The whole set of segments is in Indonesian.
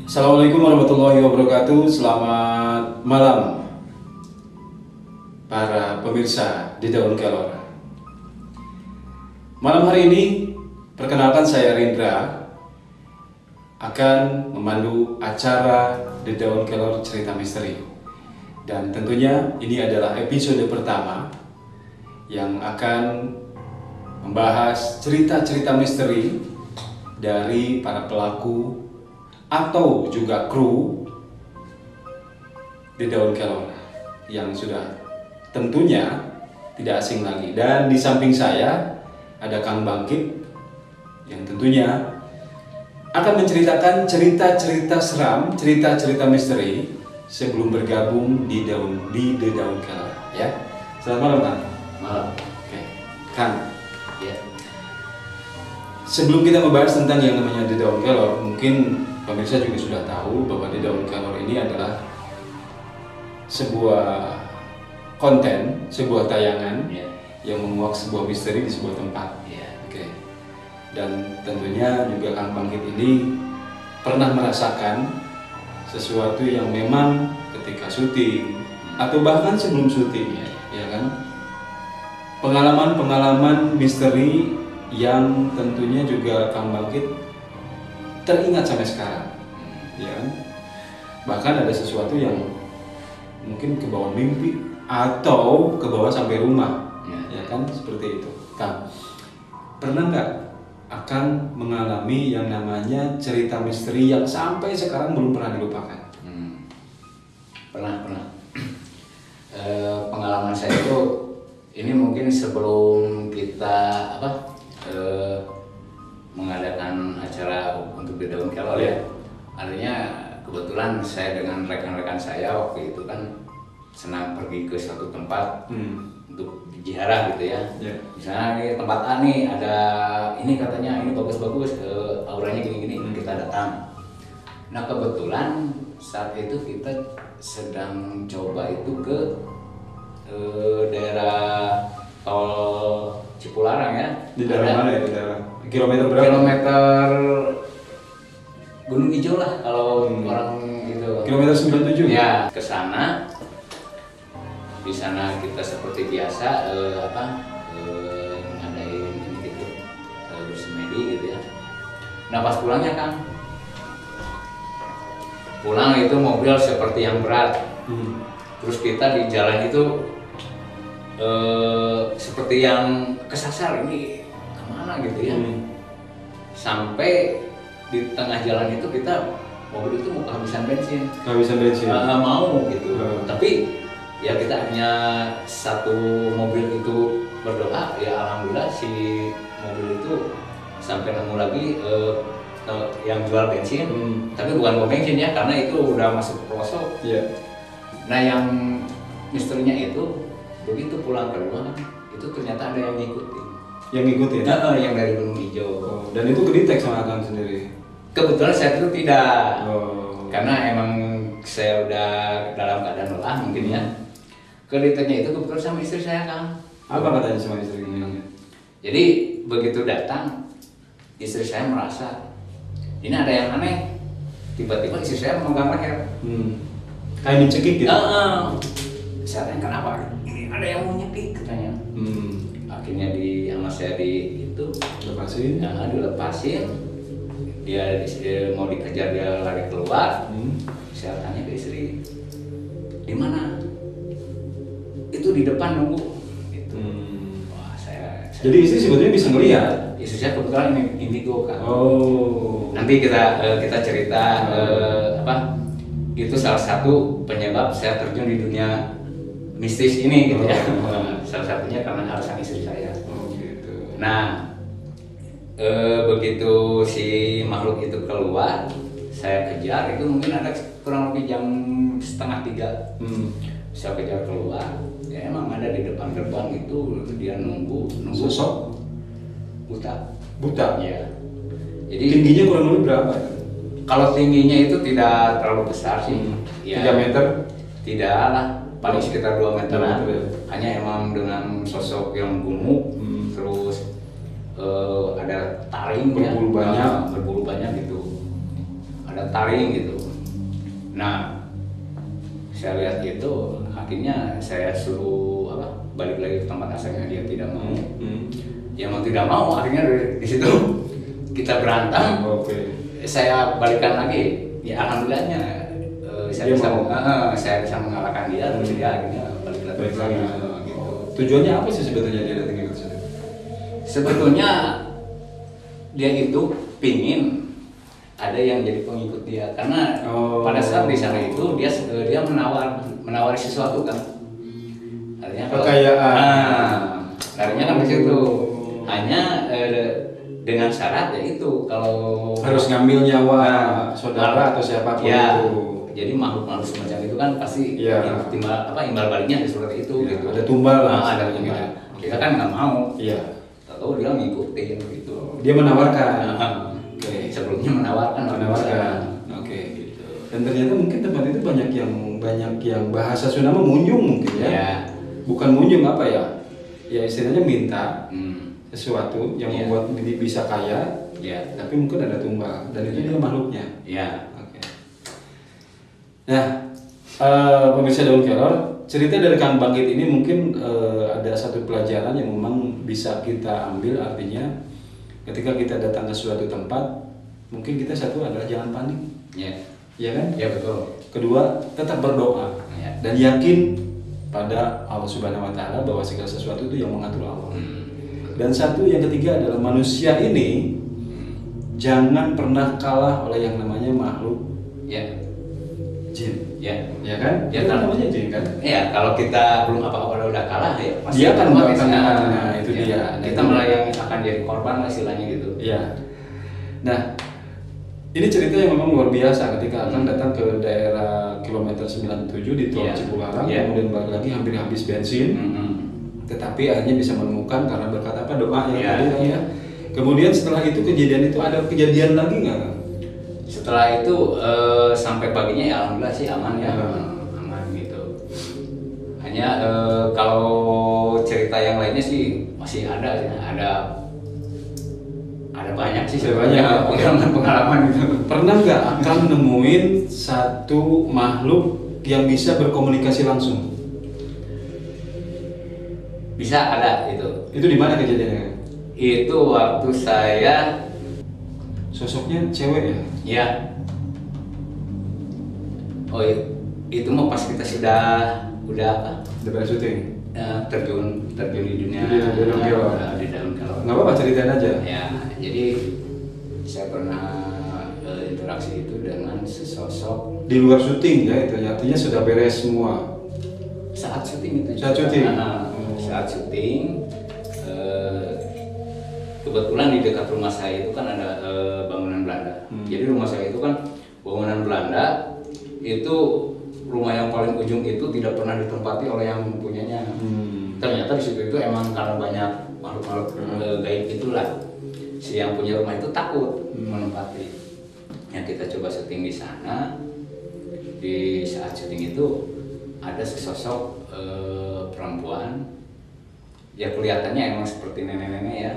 Assalamualaikum warahmatullahi wabarakatuh. Selamat malam para pemirsa di Daun Kelor. Malam hari ini perkenalkan, saya Rindra akan memandu acara di Daun Kelor Cerita Misteri. Dan tentunya ini adalah episode pertama yang akan membahas cerita-cerita misteri dari para pelaku atau juga kru di Daun Kelor yang sudah tentunya tidak asing lagi. Dan di samping saya ada Kang Bangkit yang tentunya akan menceritakan cerita-cerita seram, cerita-cerita misteri sebelum bergabung di The Daun Kelor, ya. Selamat malam, Kang. Malam. Oke, Kang. Ya. Sebelum kita membahas tentang yang namanya The Daun Kelor, mungkin pemirsa juga sudah tahu bahwa The Daun Kelor ini adalah sebuah konten, sebuah tayangan yang menguak sebuah misteri di sebuah tempat. Oke. Dan tentunya juga Kang Bangkit ini pernah merasakan sesuatu yang memang ketika syuting atau bahkan sebelum syuting, ya kan? Pengalaman-pengalaman misteri yang tentunya juga Kang Bangkit teringat sampai sekarang, ya kan? Bahkan ada sesuatu yang mungkin ke bawah mimpi atau ke bawah sampai rumah, ya kan? Seperti itu. Kang, pernah nggak akan mengalami yang namanya cerita misteri yang sampai sekarang belum pernah dilupakan? Pernah. Pengalaman saya itu ini mungkin sebelum kita mengadakan acara untuk The Daun Kelor, ya. Artinya kebetulan saya dengan rekan-rekan saya waktu itu kan senang pergi ke suatu tempat untuk ziarah gitu ya. Misalnya di tempat A nih ada ini, katanya ini bagus-bagus, auranya gini-gini, kita datang. Nah kebetulan saat itu kita sedang coba itu ke daerah tol Cipularang, ya. Di daerah mana itu daerah? Kilometer berapa? Kilometer Gunung Hijau lah kalau orang gitu. Kilometer 97. Ya, ke sana. Di sana kita seperti biasa ngadain ini gitu, bersemedi gitu ya. Nah pas pulangnya Kang, pulang itu mobil seperti yang berat. Terus kita di jalan itu seperti yang kesasar, ini kemana gitu ya. Sampai di tengah jalan itu mobil itu mau kehabisan bensin. Mau gitu. Tapi ya kita hanya satu mobil itu berdoa, ya alhamdulillah si mobil itu sampai nemu lagi yang jual bensin. Tapi bukan pom bensin ya, karena itu udah masuk pelosok. Nah yang misterinya itu begitu pulang ke rumah itu ternyata ada yang ngikutin. Yang dari Gunung Hijau. Dan itu kedetek sama Kang sendiri? Kebetulan saya itu tidak. Karena emang saya udah dalam keadaan lelah mungkin ya. Kedeteknya itu kebetulan sama istri saya, Kang. Apa katanya sama istrinya? Jadi begitu datang, istri saya merasa ini ada yang aneh. Tiba-tiba istri saya memegang leher. Kayak dicekik gitu? Saya tanya kenapa? Ini ada yang mau nyekik katanya. Akhirnya sama saya dilepasin. Dilepasin. Dia mau dikejar, dia lari keluar. Saya tanya ke istri, di mana? Itu di depan nunggu. Gitu. Wah, saya Jadi istri sebetulnya bisa ngelihat. Istri saya kebetulan indigo, Kak. Nanti kita cerita itu salah satu penyebab saya terjun di dunia mistis ini gitu ya. Salah satunya karena alasan istri saya. Gitu. Nah, begitu si makhluk itu keluar, saya kejar. Itu mungkin ada kurang lebih jam 2:30. Saya kejar keluar. Ya emang ada di depan gerbang itu, dia nunggu. Sosok buta. Ya. Jadi tingginya kurang lebih berapa? Kalau tingginya itu tidak terlalu besar sih. 3 meter? Tidak lah, paling sekitar 2 meteran. Hanya emang dengan sosok yang gemuk, terus ada taring, berbulu banyak gitu. ada taring gitu. Nah, saya lihat gitu, akhirnya saya suruh balik lagi ke tempat asalnya, dia tidak mau. Dia mau tidak mau, akhirnya dari situ kita berantem. Saya balikan lagi, ya alhamdulillahnya saya bisa mengalahkan dia, terus dia akhirnya balik lagi. Gitu. Tujuannya apa sih sebetulnya dia datang ke situ? Sebetulnya dia itu pingin ada yang jadi pengikut dia, karena pada saat di sana itu dia menawari sesuatu kan, artinya kekayaan, artinya kan di situ hanya dengan syarat ya itu kalau harus ngambil nyawa saudara atau siapapun ya, itu. jadi makhluk semacam itu kan pasti imbal baliknya seperti itu ya, gitu. Ada tumbal ada tumbal. Kita kan nggak mau. Iya. Tahu dia ngikutin gitu. Dia menawarkan. Sebelumnya menawarkan. Oke. Gitu. Dan ternyata mungkin tempat itu banyak yang bahasa Sunda munjung mungkin ya. Bukan munjung apa ya? Ya istilahnya minta sesuatu yang membuat diri bisa kaya. Tapi mungkin ada tumbal dan itu dia makhluknya. Oke. Nah, pemirsa Daun Kelor, cerita dari Kang Bangkit ini mungkin ada satu pelajaran yang memang bisa kita ambil, artinya ketika kita datang ke suatu tempat, mungkin kita satu adalah jangan panik, ya kan? Ya betul. Kedua, tetap berdoa dan yakin pada Allah Subhanahu Wa Taala bahwa segala sesuatu itu yang mengatur Allah. Dan satu yang ketiga adalah manusia ini jangan pernah kalah oleh yang namanya makhluk jin. Ya kan? Ya kan namanya jin kan? Ya, kalau kita belum apa-apa udah kalah ya pasti dia akan mati. Nah, itu dia. Kita malah yang akan jadi korban istilahnya gitu. Iya. Nah, ini cerita yang memang luar biasa ketika akan datang ke daerah kilometer 97 di tol Cipularang, kemudian balik lagi hampir habis bensin. Tetapi akhirnya bisa menemukan karena berkat apa, doa yang tadi ya. Kemudian setelah itu kejadian itu ada kejadian lagi nggak? Setelah itu sampai paginya ya alhamdulillah sih aman ya, aman gitu. Hanya kalau cerita yang lainnya sih masih ada banyak sih sebenarnya pengalaman gitu. Pernah nggak akan nemuin satu makhluk yang bisa berkomunikasi langsung? Bisa, ada itu. Itu di mana kejadiannya? Itu waktu saya. Sosoknya cewek ya? Iya. Oh iya, itu mah pas kita sudah apa? Udah pada syuting? Terjun di dunia di dalam kelor. Di dalam kelor. Nggak apa-apa, ceritain aja. Ya, jadi saya pernah interaksi itu dengan sesosok di luar syuting ya, itu artinya sudah beres semua. Saat syuting itu. Saat syuting. Saat syuting. Kebetulan di dekat rumah saya itu kan ada bangunan Belanda. Jadi rumah saya itu kan bangunan Belanda, itu rumah yang paling ujung itu tidak pernah ditempati oleh yang mempunyainya. Ternyata di situ itu emang karena banyak makhluk-makhluk gaib itulah, si yang punya rumah itu takut menempati. Yang kita coba syuting di sana, di saat syuting itu ada sesosok perempuan. Ya kelihatannya emang seperti nenek-nenek ya.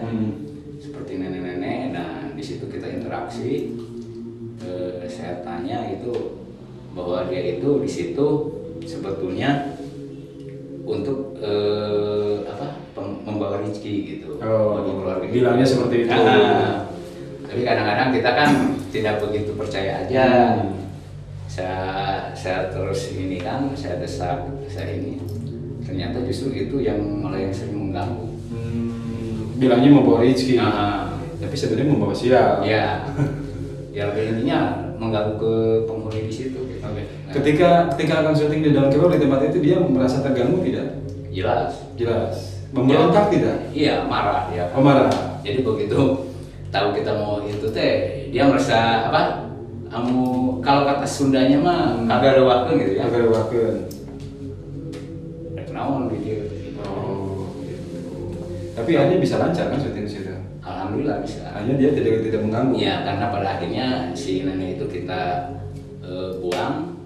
Seperti nenek-nenek. Nah, di situ kita interaksi. Saya tanya itu bahwa dia itu di situ sebetulnya untuk membawa rezeki gitu. Bagi keluarga. Bilangnya seperti itu. Tapi kadang-kadang kita kan tidak begitu percaya aja. Saya terus ini kan, saya desak, saya ini. Ternyata justru itu yang malah yang sering mengganggu. Bilangnya membawa rezeki, tapi sebenarnya membawa sial. Ya, ya lebih intinya mengganggu ke penghuni di situ. Gitu. Nah, ketika akan syuting di dalam kelor di tempat itu dia merasa terganggu tidak? Jelas. Memberontak tidak? Iya, marah ya. Oh, marah. Jadi begitu tahu kita mau itu dia merasa apa? Kalau kata Sundanya mah kagak ada waktu gitu ya. Kagak ada waktu. Kenaon dia. Tapi akhirnya bisa lancar kan syuting di situ? Alhamdulillah bisa. Hanya dia tidak mengganggu. Iya, karena pada akhirnya si nenek itu kita buang,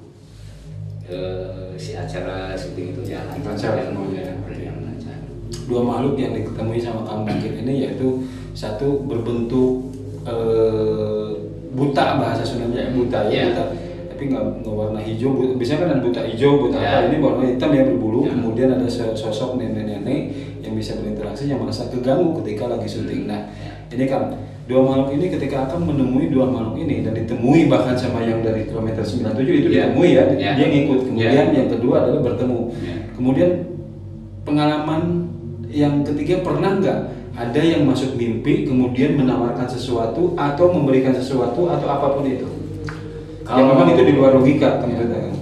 si acara syuting itu jalan lancar semuanya. Lancar. Dua makhluk yang diketemui sama Kang Bangkit ini yaitu satu berbentuk buta, bahasa Sundanya buta ya, buta. Tapi nggak warna hijau. Biasanya kan ada buta hijau, buta apa, ini warna hitam ya berbulu. Kemudian ada sosok nenek-nenek yang bisa berinteraksi, yang merasa keganggu ketika lagi syuting. Nah, ini kan dua makhluk ini, ketika akan menemui dua makhluk ini dan ditemui bahkan sama yang dari kilometer 97 itu ditemui ya, dia ngikut. Kemudian yang kedua adalah bertemu. Kemudian pengalaman yang ketiga, pernah nggak ada yang masuk mimpi kemudian menawarkan sesuatu atau memberikan sesuatu atau apapun itu? Kalau memang itu di luar logika kan kita kan.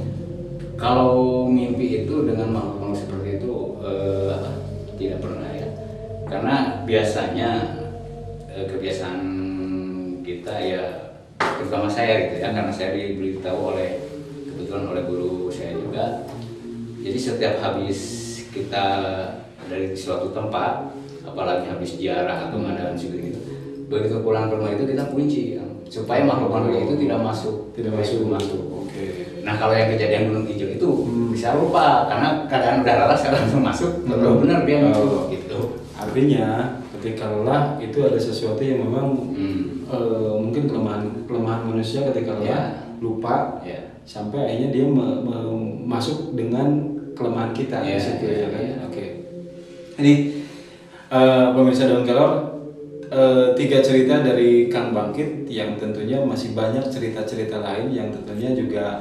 Kalau mimpi itu dengan makhluk seperti itu tidak pernah ya. Karena biasanya kebiasaan kita ya, terutama saya gitu ya, karena saya diberitahu kebetulan oleh guru saya juga. Jadi setiap habis kita dari suatu tempat, apalagi habis ziarah atau ngadain syuting itu, begitu pulang ke rumah itu kita kunci ya, supaya makhluk-makhluk itu tidak masuk. Oke. Nah, kalau yang kejadian gunung hijau itu bisa lupa karena keadaan udah lelah, sekarang langsung masuk, benar dia masuk gitu. Artinya ketika lelah itu ada sesuatu yang memang mungkin kelemahan manusia ketika lelah, lupa, sampai akhirnya dia masuk dengan kelemahan kita di situ ya kan. Oke. Ini pemirsa Daun Kelor, 3 cerita dari Kang Bangkit yang tentunya masih banyak cerita-cerita lain yang tentunya juga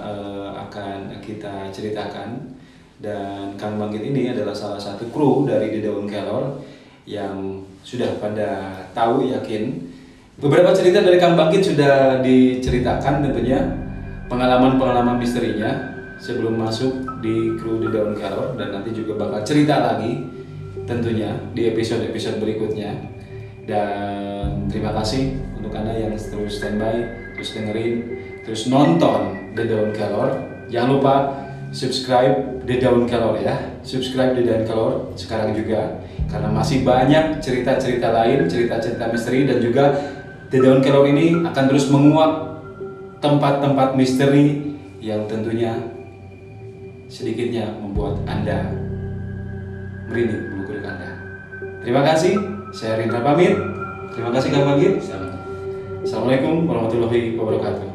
akan kita ceritakan. Dan Kang Bangkit ini adalah salah satu kru dari The Daun Kelor yang sudah pada tahu, yakin. Beberapa cerita dari Kang Bangkit sudah diceritakan tentunya, pengalaman-pengalaman misterinya sebelum masuk di kru The Daun Kelor, dan nanti juga bakal cerita lagi tentunya di episode-episode berikutnya. Dan terima kasih untuk Anda yang terus standby, terus dengerin, terus nonton The Daun Kelor. Jangan lupa subscribe The Daun Kelor ya, subscribe The Daun Kelor sekarang juga, karena masih banyak cerita-cerita lain, cerita-cerita misteri, dan juga The Daun Kelor ini akan terus menguak tempat-tempat misteri yang tentunya sedikitnya membuat Anda merinding bulu kuduk Anda. Terima kasih, saya Rindra pamit. Terima kasih Kang Bangkit. Assalamualaikum warahmatullahi wabarakatuh.